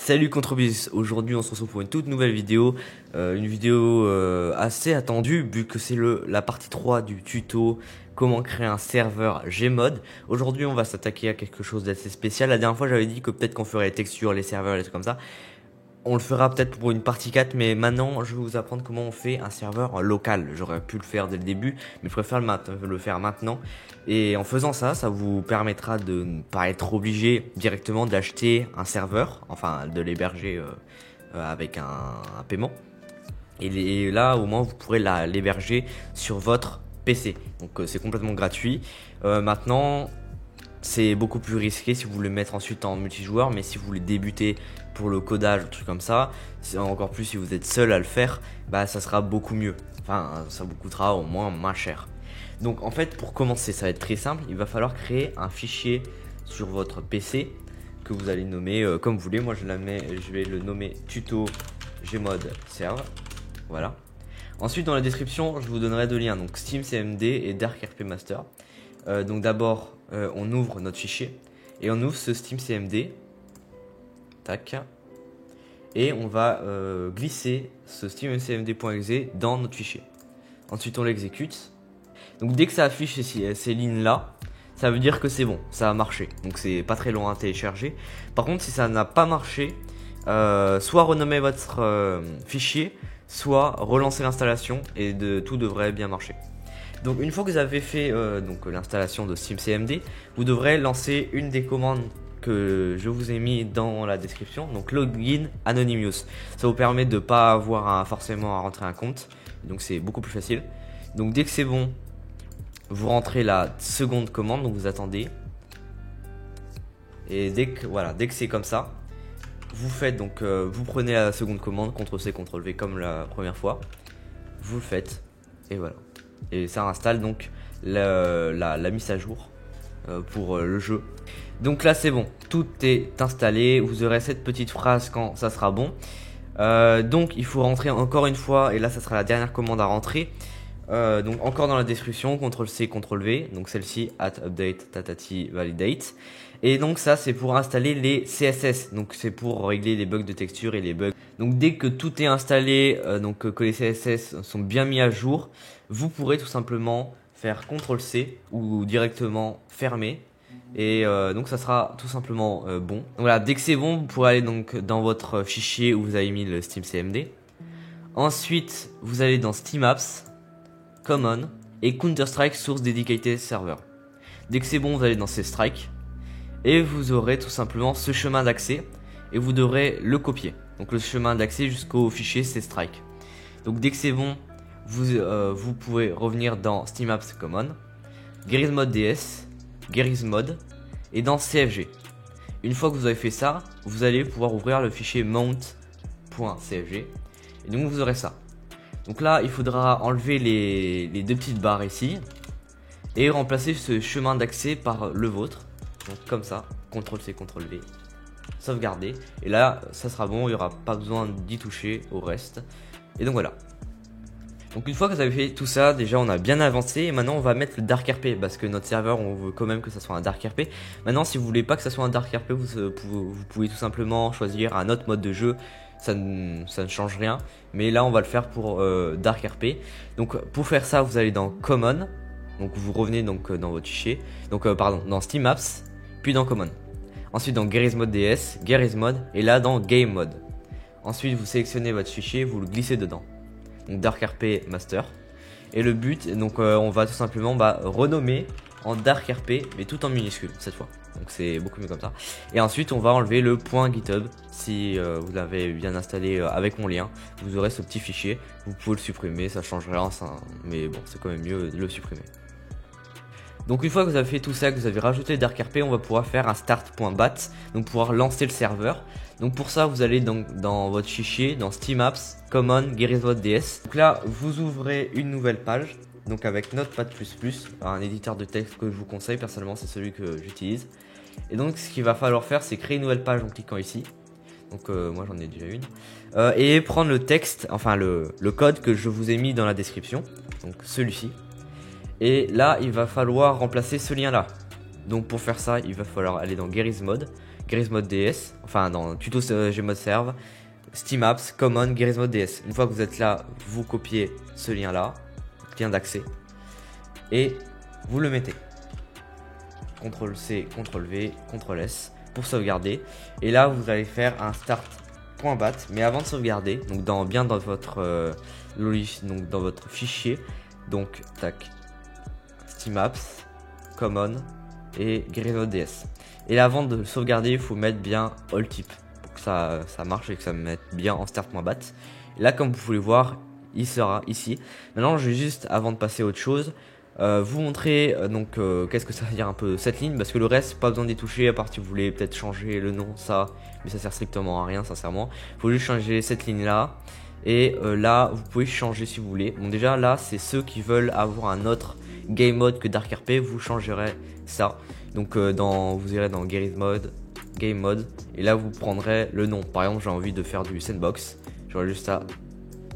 Salut Contribus, aujourd'hui on se retrouve pour une toute nouvelle vidéo, assez attendue vu que c'est la partie 3 du tuto comment créer un serveur Gmod. Aujourd'hui on va s'attaquer à quelque chose d'assez spécial. La dernière fois j'avais dit que peut-être qu'on ferait les textures, les serveurs, les trucs comme ça. On le fera peut-être pour une partie 4, mais maintenant je vais vous apprendre comment on fait un serveur local. J'aurais pu le faire dès le début, mais je préfère le faire maintenant. Et en faisant ça, ça vous permettra de ne pas être obligé directement d'acheter un serveur, enfin de l'héberger avec un paiement. Et là, au moins, vous pourrez l'héberger sur votre PC. Donc c'est complètement gratuit. Maintenant, c'est beaucoup plus risqué si vous voulez mettre ensuite en multijoueur, mais si vous voulez débuter pour le codage, un truc comme ça, encore plus si vous êtes seul à le faire, bah ça sera beaucoup mieux. Enfin, ça vous coûtera au moins cher. Donc en fait, pour commencer, ça va être très simple. Il va falloir créer un fichier sur votre PC que vous allez nommer comme vous voulez. Moi, je vais le nommer tuto gmod serve. Voilà. Ensuite, dans la description, je vous donnerai deux liens, donc SteamCMD et DarkRP Master. Donc d'abord, on ouvre notre fichier et on ouvre ce SteamCMD. Tac. Et on va glisser ce SteamCMD.exe dans notre fichier. Ensuite, on l'exécute. Donc dès que ça affiche ces lignes là, ça veut dire que c'est bon, ça a marché. Donc c'est pas très long à télécharger. Par contre, si ça n'a pas marché, soit renommer votre fichier, soit relancer l'installation et tout devrait bien marcher. Donc une fois que vous avez fait l'installation de SteamCMD, vous devrez lancer une des commandes que je vous ai mis dans la description, donc login anonymous. Ça vous permet de pas avoir forcément à rentrer un compte, donc c'est beaucoup plus facile. Donc dès que c'est bon, vous rentrez la seconde commande, donc vous attendez. Et dès que c'est comme ça, vous faites vous prenez la seconde commande, CTRL-C, CTRL-V comme la première fois. Vous le faites et voilà. Et ça installe donc la mise à jour pour le jeu. Donc là c'est bon, tout est installé. Vous aurez cette petite phrase quand ça sera bon. Donc il faut rentrer encore une fois, et là ça sera la dernière commande à rentrer. Donc encore dans la description, CTRL-C, CTRL-V, donc celle-ci, update tatati validate. Et donc ça c'est pour installer les CSS, donc c'est pour régler les bugs de texture et les bugs. Donc dès que tout est installé, que les CSS sont bien mis à jour, vous pourrez tout simplement faire CTRL-C ou directement fermer. Et donc ça sera tout simplement bon. Donc voilà, dès que c'est bon, vous pourrez aller donc dans votre fichier où vous avez mis le SteamCMD. Ensuite, vous allez dans Steam Apps, Common et Counter-Strike Source Dedicated Server. Dès que c'est bon, vous allez dans CStrike et vous aurez tout simplement ce chemin d'accès et vous devrez le copier. Donc le chemin d'accès jusqu'au fichier CStrike. Donc dès que c'est bon, vous pouvez revenir dans Steam Apps Common, Grismod DS, Grismod et dans CFG. Une fois que vous avez fait ça, vous allez pouvoir ouvrir le fichier mount.cfg et donc vous aurez ça. Donc là, il faudra enlever les deux petites barres ici et remplacer ce chemin d'accès par le vôtre. Donc comme ça, CTRL-C, CTRL-V, sauvegarder. Et là, ça sera bon, il n'y aura pas besoin d'y toucher au reste. Et donc voilà. Donc une fois que vous avez fait tout ça, déjà on a bien avancé. Et maintenant on va mettre le DarkRP parce que notre serveur, on veut quand même que ça soit un DarkRP. Maintenant, si vous voulez pas que ça soit un DarkRP, vous pouvez tout simplement choisir un autre mode de jeu. Ça ne change rien, mais là on va le faire pour DarkRP. Donc pour faire ça, vous allez dans Common, donc vous revenez dans votre fichier, dans Steam Apps, puis dans Common. Ensuite dans Grismod DS, Grismod, et là dans Game Mode. Ensuite vous sélectionnez votre fichier, vous le glissez dedans. Donc DarkRP Master. Et le but, on va tout simplement renommer en DarkRP, mais tout en minuscule cette fois. Donc c'est beaucoup mieux comme ça. Et ensuite on va enlever le .github. Si vous l'avez bien installé avec mon lien, vous aurez ce petit fichier. Vous pouvez le supprimer, ça change rien, mais bon, c'est quand même mieux de le supprimer. Donc une fois que vous avez fait tout ça, que vous avez rajouté DarkRP, on va pouvoir faire un start.bat, donc pouvoir lancer le serveur. Donc pour ça, vous allez dans votre fichier, dans Steam Apps, Common, Grismod DS. Donc là, vous ouvrez une nouvelle page, donc avec Notepad++, un éditeur de texte que je vous conseille, personnellement c'est celui que j'utilise. Et donc ce qu'il va falloir faire, c'est créer une nouvelle page en cliquant ici. Donc moi j'en ai déjà une. Et prendre le texte, enfin le code que je vous ai mis dans la description, donc celui-ci. Et là, il va falloir remplacer ce lien là. Donc pour faire ça, il va falloir aller dans Grismod, Gmod DS, enfin dans tuto Gmod Serve, Steam Apps, Common, Gmod DS. Une fois que vous êtes là, vous copiez ce lien là, lien d'accès, et vous le mettez. CTRL-C, CTRL-V, CTRL-S pour sauvegarder. Et là, vous allez faire un start.bat. Mais avant de sauvegarder, donc bien dans votre donc dans votre fichier, donc tac, Steam Apps, Common et Gmod DS. Et là, avant de sauvegarder, il faut mettre bien All Type pour que ça marche et que ça me mette bien en start.bat. Et là, comme vous pouvez voir, il sera ici. Maintenant, je vais juste, avant de passer à autre chose, vous montrer qu'est-ce que ça veut dire un peu cette ligne, parce que le reste pas besoin d'y toucher, à part si vous voulez peut-être changer le nom, ça, mais ça sert strictement à rien sincèrement. Il faut juste changer cette ligne là, et là vous pouvez changer si vous voulez. Bon, déjà là c'est ceux qui veulent avoir un autre game mode que Dark RP, vous changerez ça. Donc vous irez dans Gmod, game mode, et là vous prendrez le nom. Par exemple, j'ai envie de faire du sandbox, j'aurais juste à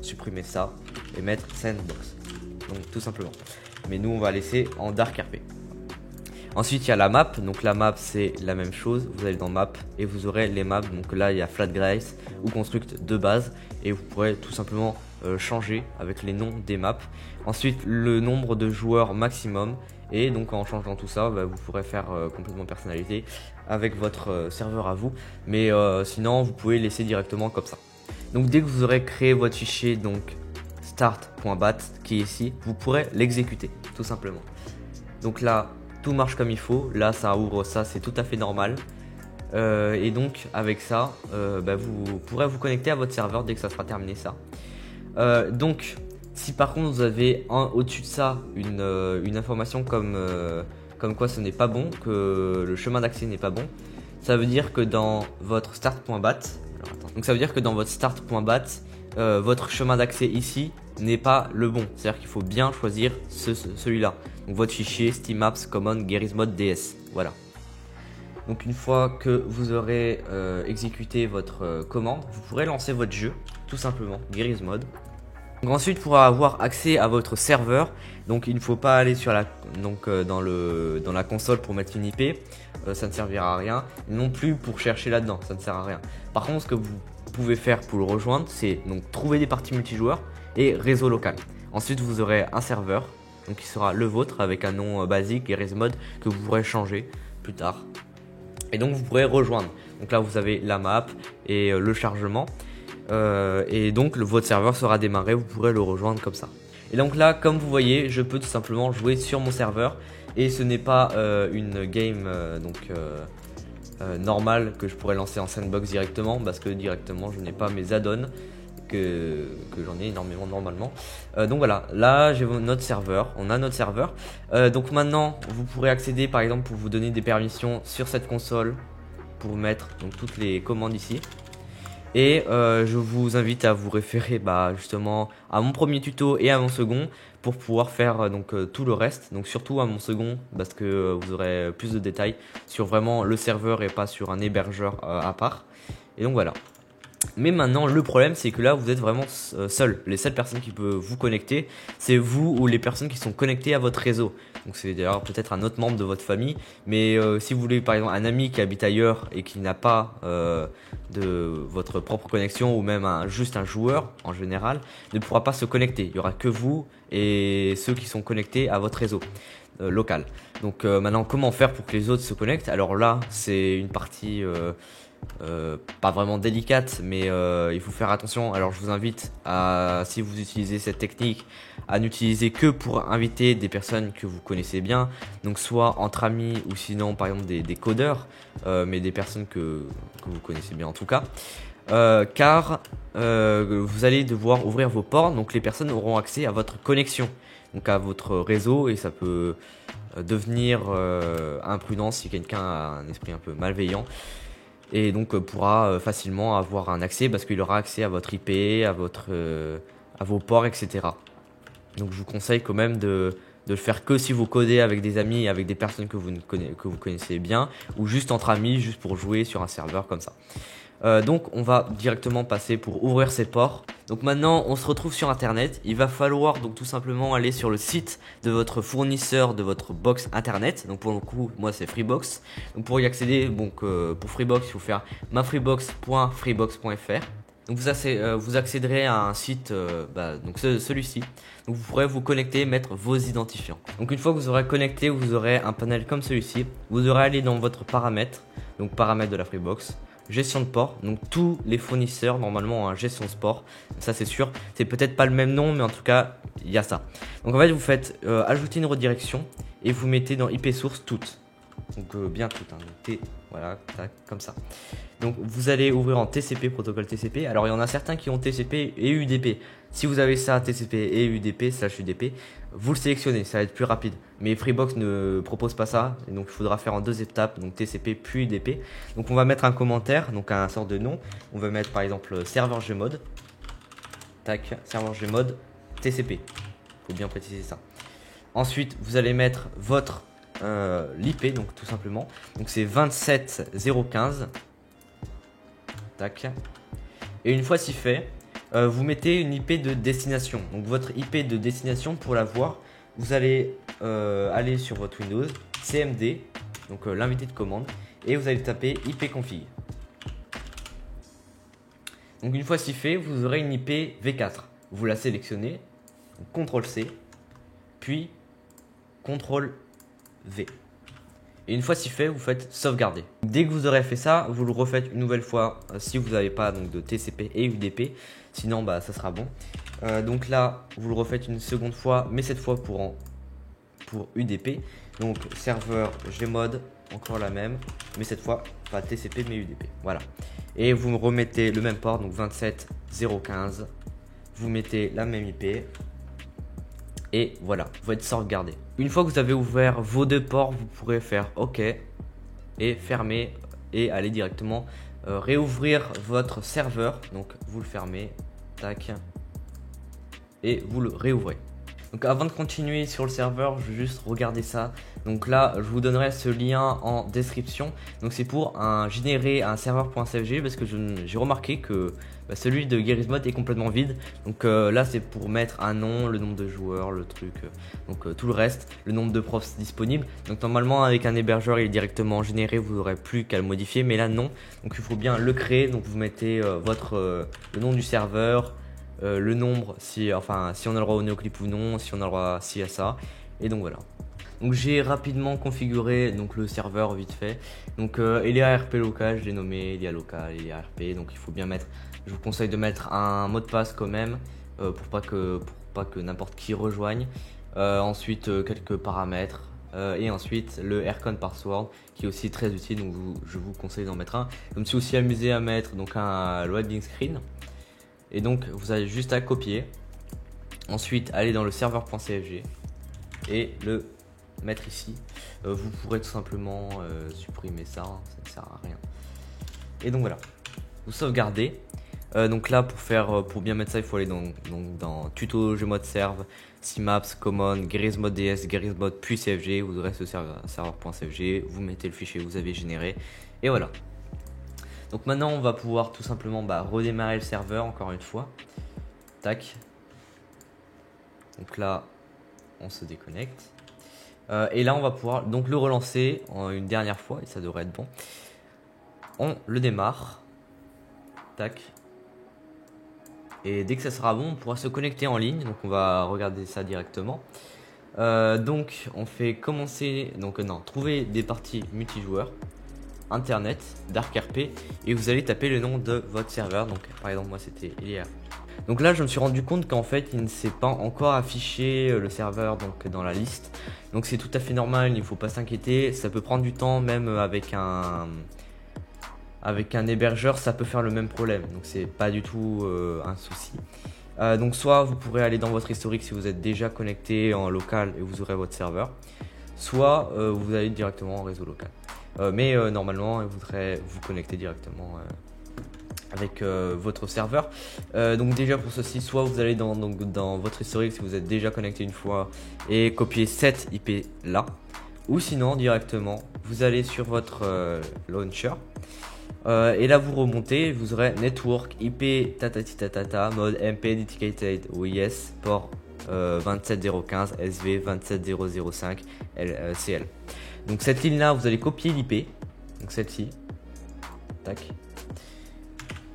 supprimer ça et mettre sandbox, donc tout simplement. Mais nous on va laisser en Dark RP. Ensuite il y a la map, donc la map c'est la même chose, vous allez dans map et vous aurez les maps. Donc là il y a Flat Grace ou Construct de base, et vous pourrez tout simplement changer avec les noms des maps. Ensuite le nombre de joueurs maximum, et donc en changeant tout ça, vous pourrez faire complètement personnalité avec votre serveur à vous. Mais sinon vous pouvez laisser directement comme ça. Donc dès que vous aurez créé votre fichier, donc start.bat qui est ici, vous pourrez l'exécuter tout simplement. Donc là tout marche comme il faut, là ça ouvre ça, c'est tout à fait normal. Et donc avec ça vous pourrez vous connecter à votre serveur dès que ça sera terminé ça. Donc si par contre vous avez au-dessus de ça une information comme quoi ce n'est pas bon, que le chemin d'accès n'est pas bon, ça veut dire que dans votre start.bat, donc ça veut dire que dans votre start.bat, votre chemin d'accès ici n'est pas le bon. C'est-à-dire qu'il faut bien choisir celui-là. Donc votre fichier Steam Apps Common Gmod DS. Voilà. Donc une fois que vous aurez exécuté votre commande, vous pourrez lancer votre jeu, tout simplement, Gmod. Donc ensuite, pour avoir accès à votre serveur, donc il ne faut pas aller sur dans la console pour mettre une IP, ça ne servira à rien. Non plus pour chercher là-dedans, ça ne sert à rien. Par contre, ce que vous pouvez faire pour le rejoindre, c'est donc trouver des parties multijoueurs et réseau local. Ensuite, vous aurez un serveur, donc qui sera le vôtre avec un nom basique et Gmod que vous pourrez changer plus tard. Et donc vous pourrez rejoindre. Donc là, vous avez la map et le chargement. Et donc votre serveur sera démarré, vous pourrez le rejoindre comme ça. Et donc là, comme vous voyez, je peux tout simplement jouer sur mon serveur, et ce n'est pas une game normale que je pourrais lancer en sandbox directement, parce que directement je n'ai pas mes add-ons que j'en ai énormément normalement. Donc voilà, là j'ai notre serveur, on a notre serveur. Donc maintenant vous pourrez accéder par exemple pour vous donner des permissions sur cette console, pour mettre donc toutes les commandes ici. Et je vous invite à vous référer justement à mon premier tuto et à mon second pour pouvoir faire tout le reste. Donc surtout à mon second, parce que vous aurez plus de détails sur vraiment le serveur et pas sur un hébergeur à part. Et donc voilà. Mais maintenant le problème c'est que là vous êtes vraiment seul. Les seules personnes qui peuvent vous connecter, c'est vous ou les personnes qui sont connectées à votre réseau. Donc c'est d'ailleurs peut-être un autre membre de votre famille. Mais si vous voulez par exemple un ami qui habite ailleurs et qui n'a pas de votre propre connexion, ou même juste un joueur en général, ne pourra pas se connecter. Il n'y aura que vous et ceux qui sont connectés à votre réseau local. Donc maintenant comment faire pour que les autres se connectent? Alors là c'est une partie pas vraiment délicate, mais il faut faire attention. Alors je vous invite à, si vous utilisez cette technique, à n'utiliser que pour inviter des personnes que vous connaissez bien, donc soit entre amis ou sinon par exemple des codeurs, mais des personnes que vous connaissez bien en tout cas, car vous allez devoir ouvrir vos ports, donc les personnes auront accès à votre connexion, donc à votre réseau, et ça peut devenir imprudent si quelqu'un a un esprit un peu malveillant. Et donc pourra facilement avoir un accès, parce qu'il aura accès à votre IP, à vos ports, etc. Donc je vous conseille quand même de le faire que si vous codez avec des amis, avec des personnes que vous connaissez bien, ou juste entre amis, juste pour jouer sur un serveur comme ça. Donc on va directement passer pour ouvrir ces ports. Donc maintenant on se retrouve sur internet, il va falloir donc tout simplement aller sur le site de votre fournisseur de votre box internet. Donc pour le coup moi c'est Freebox. Donc pour y accéder, donc pour Freebox il faut faire mafreebox.freebox.fr. Donc vous accéderez à un site, donc celui-ci. Donc vous pourrez vous connecter, mettre vos identifiants. Donc une fois que vous aurez connecté, vous aurez un panel comme celui-ci. Vous aurez aller dans votre paramètre, donc paramètres de la Freebox, gestion de port. Donc tous les fournisseurs normalement ont un gestion de port, ça c'est sûr. C'est peut-être pas le même nom, mais en tout cas il y a ça. Donc en fait vous faites ajouter une redirection et vous mettez dans IP source toutes. Donc bien toutes, hein. Voilà, tac, comme ça. Donc vous allez ouvrir en TCP, protocole TCP. Alors il y en a certains qui ont TCP et UDP. Si vous avez ça, TCP et UDP / UDP, vous le sélectionnez, ça va être plus rapide. Mais Freebox ne propose pas ça, et donc il faudra faire en 2 étapes, donc TCP puis UDP. Donc on va mettre un commentaire, donc un sort de nom. On va mettre par exemple serveur Gmod. Tac, serveur Gmod TCP. Faut bien préciser ça. Ensuite vous allez mettre votre l'IP, donc tout simplement. Donc c'est 27015. Tac. Et une fois c'est fait, vous mettez une IP de destination. Donc votre IP de destination, pour la voir, vous allez aller sur votre Windows, CMD, donc l'invité de commande, et vous allez taper ipconfig. Donc une fois c'est fait, vous aurez une IP V4. Vous la sélectionnez, CTRL C, puis CTRL V. Et une fois c'est fait, vous faites sauvegarder. Dès que vous aurez fait ça, vous le refaites une nouvelle fois si vous n'avez pas donc de TCP et UDP. Sinon ça sera bon. Donc là vous le refaites une seconde fois, mais cette fois pour UDP. Donc serveur Gmod, encore la même, mais cette fois pas TCP mais UDP. Voilà. Et vous remettez le même port, donc 27015. Vous mettez la même IP. Et voilà, vous êtes sauvegardé. Une fois que vous avez ouvert vos 2 ports, vous pourrez faire OK et fermer et aller directement réouvrir votre serveur. Donc vous le fermez, tac, et vous le réouvrez. Donc avant de continuer sur le serveur, je vais juste regarder ça. Donc là, je vous donnerai ce lien en description. Donc c'est pour générer un serveur.cfg parce que j'ai remarqué que celui de Garry's est complètement vide. Donc là, c'est pour mettre un nom, le nombre de joueurs, le truc, donc tout le reste, le nombre de profs disponibles. Donc normalement, avec un hébergeur, il est directement généré, vous n'aurez plus qu'à le modifier. Mais là, non. Donc il faut bien le créer. Donc vous mettez le nom du serveur. Le nombre, si on a le droit au néoclip ou non, si on a le droit à ça, et donc voilà. Donc j'ai rapidement configuré donc le serveur vite fait. Donc il y a ARP local, je l'ai nommé, il y a local, il y a ARP, donc il faut bien mettre. Je vous conseille de mettre un mot de passe quand même pour pas que n'importe qui rejoigne. Ensuite quelques paramètres. Et ensuite le Aircon password qui est aussi très utile, donc je vous conseille d'en mettre un. Je me suis aussi amusé à mettre donc un loading screen. Et donc vous avez juste à copier, ensuite aller dans le serveur.cfg et le mettre ici. Vous pourrez tout simplement supprimer ça, ça ne sert à rien. Et donc voilà, vous sauvegardez. Donc là pour bien mettre ça, il faut aller dans tuto Gmod serve, cmaps, common, garry's-mod ds, garry's-mod puis cfg. Vous aurez ce serveur.cfg, vous mettez le fichier que vous avez généré et voilà. Donc maintenant on va pouvoir tout simplement redémarrer le serveur encore une fois. Tac. Donc là on se déconnecte. Et là on va pouvoir donc le relancer une dernière fois et ça devrait être bon. On le démarre. Tac. Et dès que ça sera bon on pourra se connecter en ligne. Donc on va regarder ça directement. Donc on fait commencer, trouver des parties multijoueurs. Internet, DarkRP, et vous allez taper le nom de votre serveur. Donc par exemple moi c'était Elia. Donc là je me suis rendu compte qu'en fait il ne s'est pas encore affiché le serveur donc dans la liste. Donc c'est tout à fait normal, il ne faut pas s'inquiéter, ça peut prendre du temps même avec un hébergeur, ça peut faire le même problème. Donc c'est pas du tout un souci. Donc soit vous pourrez aller dans votre historique si vous êtes déjà connecté en local et vous aurez votre serveur, soit vous allez directement en réseau local. Mais normalement, il voudrait vous connecter directement avec votre serveur. Donc déjà pour ceci, soit vous allez dans votre historique si vous êtes déjà connecté une fois et copier cette IP là, ou sinon directement vous allez sur votre launcher Et là vous remontez, vous aurez network IP tatati tatata mode MP dedicated OIS port 27015 SV 27005 CL. Donc cette ligne là vous allez copier l'IP, donc celle-ci, tac,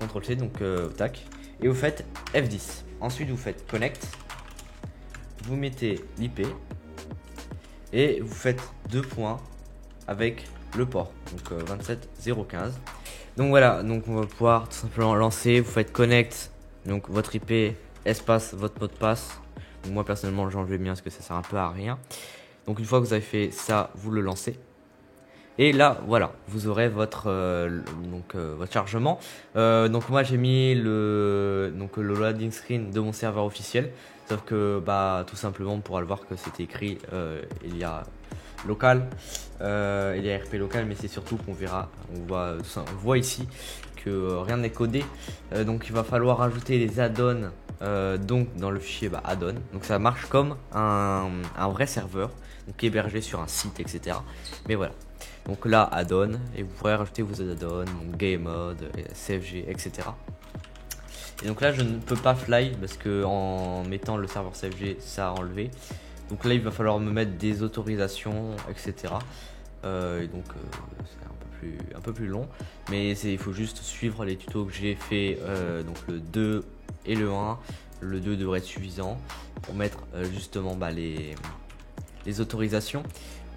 CTRL C, donc tac, et vous faites F10. Ensuite vous faites connect, vous mettez l'IP et vous faites 2 points avec le port, donc 27015. Donc voilà, donc on va pouvoir tout simplement lancer, vous faites connect, donc votre IP, espace, votre mot de passe. Donc moi personnellement j'ai enlevé le mien parce que ça sert un peu à rien. Donc une fois que vous avez fait ça, vous le lancez. Et là, voilà, vous aurez votre votre chargement. Donc moi j'ai mis le loading screen de mon serveur officiel. Sauf que tout simplement on pourra le voir que c'était écrit il y a local, il y a RP local, mais c'est surtout qu'on verra, on voit ici que rien n'est codé. Donc il va falloir ajouter les add-ons donc dans le fichier add-on. Donc ça marche comme un vrai serveur, donc hébergé sur un site, etc. Mais voilà. Donc là, add-on, et vous pourrez rajouter vos add-ons, game mode, CFG, etc. Et donc là, je ne peux pas fly parce que en mettant le serveur CFG, ça a enlevé. Donc là, il va falloir me mettre des autorisations, etc. Et donc c'est un peu plus long, mais il faut juste suivre les tutos que j'ai fait. Donc le 2 et le 1, le 2 devrait être suffisant pour mettre justement les autorisations.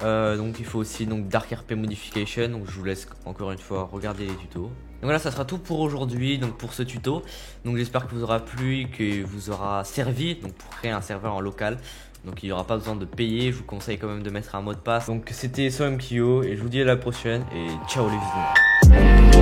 Donc il faut aussi Dark RP Modification, donc je vous laisse encore une fois regarder les tutos. Donc voilà, ça sera tout pour aujourd'hui, donc pour ce tuto. Donc j'espère que vous aura plu, que vous aura servi donc pour créer un serveur en local. Donc il n'y aura pas besoin de payer, je vous conseille quand même de mettre un mot de passe. Donc c'était SoMKyo et je vous dis à la prochaine et ciao les viewers.